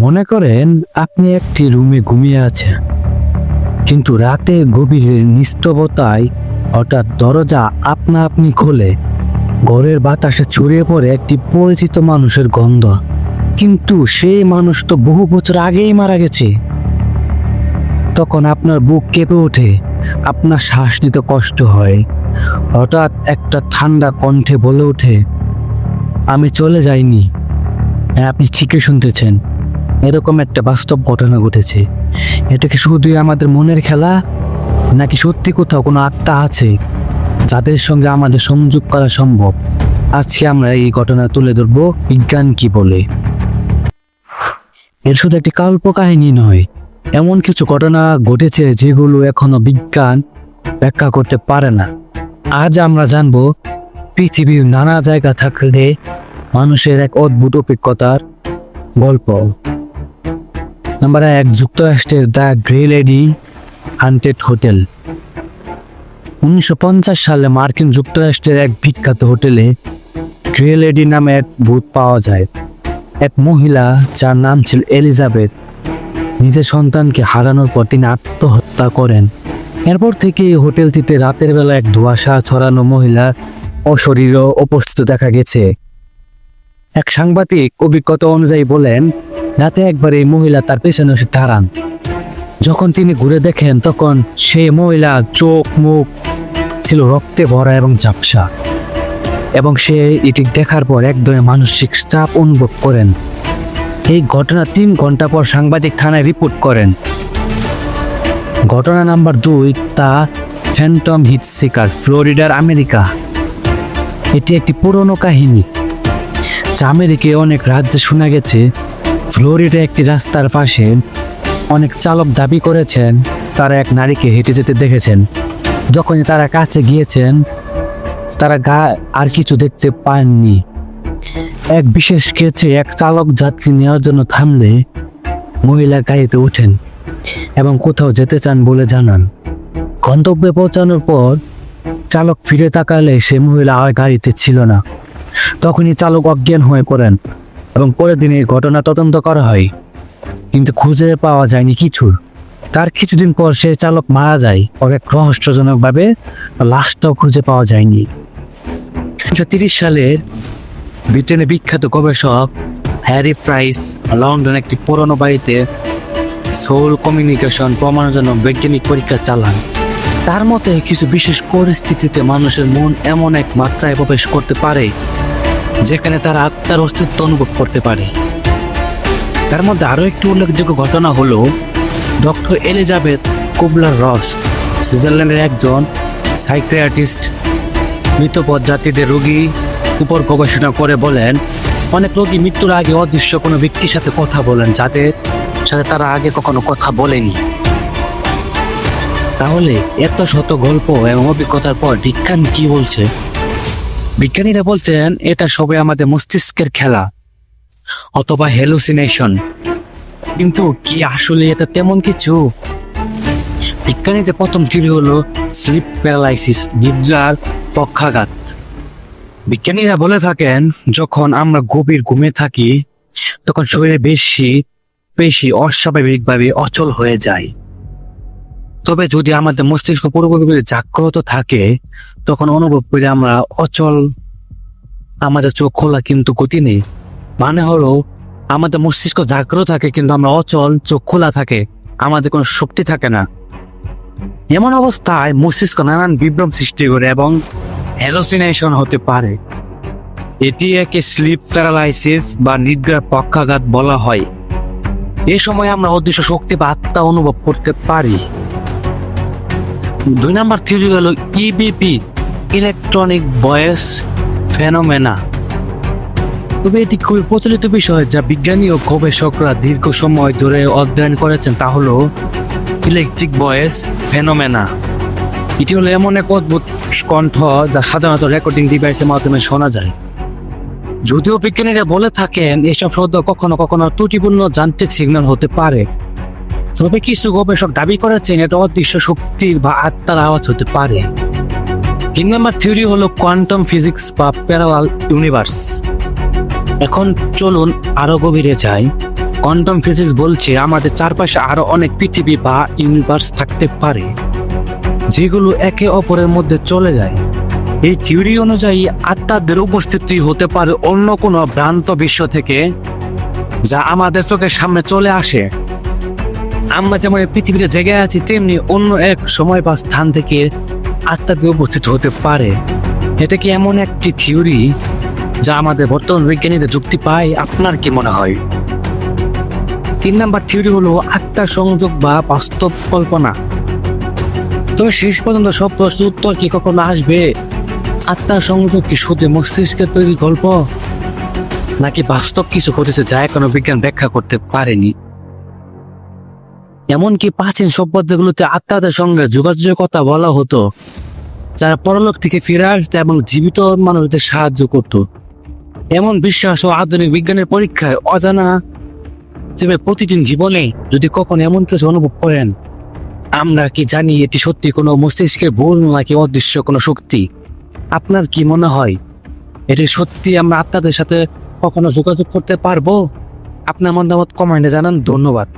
মনে করেন আপনি একটি রুমে ঘুমিয়ে আছেন, কিন্তু রাতে গভীর নিস্তবতায় হঠাৎ দরজা আপনা আপনি খোলে। ঘরের বাতাসে ছড়িয়ে পড়ে একটি পরিচিত মানুষের গন্ধ, কিন্তু সেই মানুষ তো বহু বছর আগেই মারা গেছে। তখন আপনার বুক কেঁপে ওঠে, আপনার শ্বাস নিতে কষ্ট হয়। হঠাৎ একটা ঠান্ডা কণ্ঠে বলে ওঠে, আমি চলে যাইনি। হ্যাঁ, আপনি ঠিকই শুনতেছেন, এরকম একটা বাস্তব ঘটনা ঘটেছে। এটা কি শুধুই আমাদের মনের খেলা, নাকি সত্যি কোথাও কোনো আত্মা আছে যাদের সঙ্গে আমাদের সংযোগ করা সম্ভব? আজকে আমরা এই ঘটনা তুলে ধরবো বিজ্ঞান কি বলে। এর শুধু একটি কল্পকাহিনী নয়, এমন কিছু ঘটনা ঘটেছে যেগুলো এখনো বিজ্ঞান ব্যাখ্যা করতে পারে না। আজ আমরা জানবো পৃথিবীর নানা জায়গা থাকলে মানুষের এক অদ্ভুত অভিজ্ঞতার গল্প। নাম্বার 1, যুক্তরাষ্ট্রের the grey lady haunted hotel. 1950 সালে মার্কিন যুক্তরাষ্ট্রের এক বিখ্যাত হোটেলে গ্রে লেডি নামে এক ভূত পাওয়া যায়। এক মহিলা যার নাম ছিল এলিজাবেথ নিজের সন্তানকে হারানোর পর তিনি আত্মহত্যা করেন। এরপর থেকে এই হোটেলটিতে রাতের বেলা এক ধোঁয়াশা ছড়ানো মহিলার অশরীর উপস্থিত দেখা গেছে। এক সাংবাদিক অভিজ্ঞতা অনুযায়ী বলেন, রাতে একবার এই মহিলা তার পেছনে এসে দাঁড়ান। যখন তিনি ঘুরে দেখেন তখন সেই মহিলার চোখ মুখ ছিল রক্তে ভরা এবং ঝাপসা, এবং সে এটি দেখার পর এক ধরনের মানসিক চাপ অনুভব করেন। এই ঘটনা 3 ঘন্টা পর সাংবাদিক থানায় রিপোর্ট করেন। ঘটনা নাম্বার 2, তা ফ্যান্টম হিটসিকার, ফ্লোরিডার, আমেরিকা। এটি একটি পুরনো কাহিনী যা আমেরিকায় অনেক রাজ্যে শোনা গেছে। ফ্লোরিডা একটি রাস্তার পাশে অনেক চালক দাবি করেছেন তারা এক নারীকে হেঁটে যেতে দেখেছেন। যখনই তারা কাছে গিয়েছেন তারা আর কিছু দেখতে পাননি। এক বিশেষ কেসে এক চালক যাত্রী নেওয়ার জন্য থামলে মহিলা গাড়িতে ওঠেন এবং কোথাও যেতে চান বলে জানান। গন্তব্যে পৌঁছানোর পর চালক ফিরে তাকালে সে মহিলা আর গাড়িতে ছিল না। তখনই চালক অজ্ঞান হয়ে পড়েন এবং পরের দিন এই ঘটনা তদন্ত করা হয়, কিন্তু খুঁজে পাওয়া যায়নি কিছু। তার কিছুদিন পর সে চালক মারা যায়, অনেক রহস্যজনকভাবে লাশটাও খুঁজে পাওয়া যায়নি। 1930 সালের ব্রিটেনে বিখ্যাত গবেষক হ্যারি প্রাইস লন্ডনে একটি পুরনো বাড়িতে সোল কমিউনিকেশন প্রমাণের জন্য বৈজ্ঞানিক পরীক্ষা চালান। তার মতে কিছু বিশেষ পরিস্থিতিতে মানুষের মন এমন এক মাত্রায় প্রবেশ করতে পারে যেখানে তারা আত্মার অস্তিত্ব অনুভব করতে পারে। তার মধ্যে আরও একটি উল্লেখযোগ্য ঘটনা হলো ডক্টর এলিজাবেথ কুবলার রস, সুইজারল্যান্ডের একজন সাইকিয়াট্রিস্ট, মৃত প্রজাতিদের রোগী উপর গবেষণা করে বলেন, অনেক রোগী মৃত্যুর আগে অদৃশ্য কোনো ব্যক্তির সাথে কথা বলেন যাদের সাথে তারা আগে কখনো কথা বলেনি। তাহলে এত শত গল্প এবং অভিজ্ঞতার পর বিজ্ঞান কি বলছে? বিজ্ঞানীরা বলছেন এটা সবই আমাদের মস্তিষ্কের খেলা অথবা হ্যালুসিনেশন। কিন্তু কি আসলে এটা তেমন কিছু? বিজ্ঞানীদের প্রথম থিওরি হলো স্লিপ প্যারালাইসিস, নিদ্রার পক্ষাঘাত। বিজ্ঞানীরা বলে থাকেন যখন আমরা গভীর ঘুমে থাকি তখন শরীরে পেশি অস্বাভাবিকভাবে অচল হয়ে যায়। তবে যদি আমাদের মস্তিষ্ক পুরোপুরি জাগ্রত থাকে তখন অনুভব করি আমরা অচল, আমাদের চোখ খোলা কিন্তু গতি নেই। মানে হলো আমাদের মস্তিষ্ক জাগ্রত থাকে কিন্তু আমরা অচল, চোখ খোলা থাকে, আমাদের কোনো শক্তি থাকে না। এমন অবস্থায় মস্তিষ্ক নানান বিভ্রম সৃষ্টি করে এবং হ্যালুসিনেশন হতে পারে। এটি একে স্লিপ প্যারালাইসিস বা নিদ্রার পক্ষাঘাত বলা হয়। এই সময় আমরা অদৃশ্য শক্তি বা আত্মা অনুভব করতে পারি। 2 নম্বর থিওরি হলো ইবিপি, ইলেকট্রনিক ভয়েস ফেনোমেনা। তবে এটি খুবই প্রচলিত বিষয় যা বিজ্ঞানী ও গবেষকরা দীর্ঘ সময় ধরে অধ্যয়ন করেছেন, তা হলো ইলেকট্রিক ভয়েস ফেনোমেনা। এটি হলো এমন এক অদ্ভুত কণ্ঠ যা সাধারণত রেকর্ডিং ডিভাইসের মাধ্যমে শোনা যায়। যদিও বিজ্ঞানীরা বলে থাকেন এসব শব্দ কখনো কখনো ত্রুটিপূর্ণ যান্ত্রিক সিগন্যাল হতে পারে, তবে কিছু গবেষক দাবি করেছেন এটা অদৃশ্য শক্তির বা আত্মার আওয়াজ হতে পারে। 3 নম্বর থিওরি হলো কোয়ান্টাম ফিজিক্স বা প্যারালাল ইউনিভার্স। এখন চলুন আরো গভীরে যাই। কোয়ান্টাম ফিজিক্স বলছে আমাদের চারপাশে আরো অনেক পৃথিবী বা ইউনিভার্স থাকতে পারে, যেগুলো একে অপরের মধ্যে চলে যায়। এই থিওরি অনুযায়ী আত্মাদের উপস্থিতি হতে পারে অন্য কোনো ভ্রান্ত বিশ্ব থেকে, যা আমাদের চোখের সামনে চলে আসে। আমরা যেমন এই পৃথিবীতে জেগে আছি, তেমনি অন্য এক সময় বা স্থান থেকে আত্মাদের উপস্থিত হতে পারে। এটা কি এমন একটি থিওরি যা আমাদের বর্তমান বিজ্ঞানীদের যুক্তি পায়? আপনার কি মনে হয়? 3 নাম্বার থিওরি হলো আত্মার সংযোগ বা বাস্তব কল্পনা। তবে শেষ পর্যন্ত সব প্রশ্নের উত্তর কি কখনো আসবে? আত্মার সংযোগ কি শুধু মস্তিষ্কের তৈরি গল্প, নাকি বাস্তব কিছু ঘটেছে যা এখনো বিজ্ঞান ব্যাখ্যা করতে পারেনি? এমনকি প্রাচীন সভ্যতাগুলোতে আত্মাদের সঙ্গে যোগাযোগের কথা বলা হতো, যারা পরলোক থেকে ফিরে আসতে এবং জীবিত মানুষদের সাহায্য করত। এমন বিশ্বাস ও আধুনিক বিজ্ঞানের পরীক্ষায় অজানা যে প্রতিদিন জীবনে যদি কখনো এমন কিছু অনুভব করেন, আমরা কি জানি এটি সত্যি কোনো মস্তিষ্কের ভুল নাকি অদৃশ্য কোনো শক্তি? আপনার কি মনে হয়, এটি সত্যি আমরা আত্মাদের সাথে কখনো যোগাযোগ করতে পারবো? আপনার মতামত কমেন্টে জানান। ধন্যবাদ।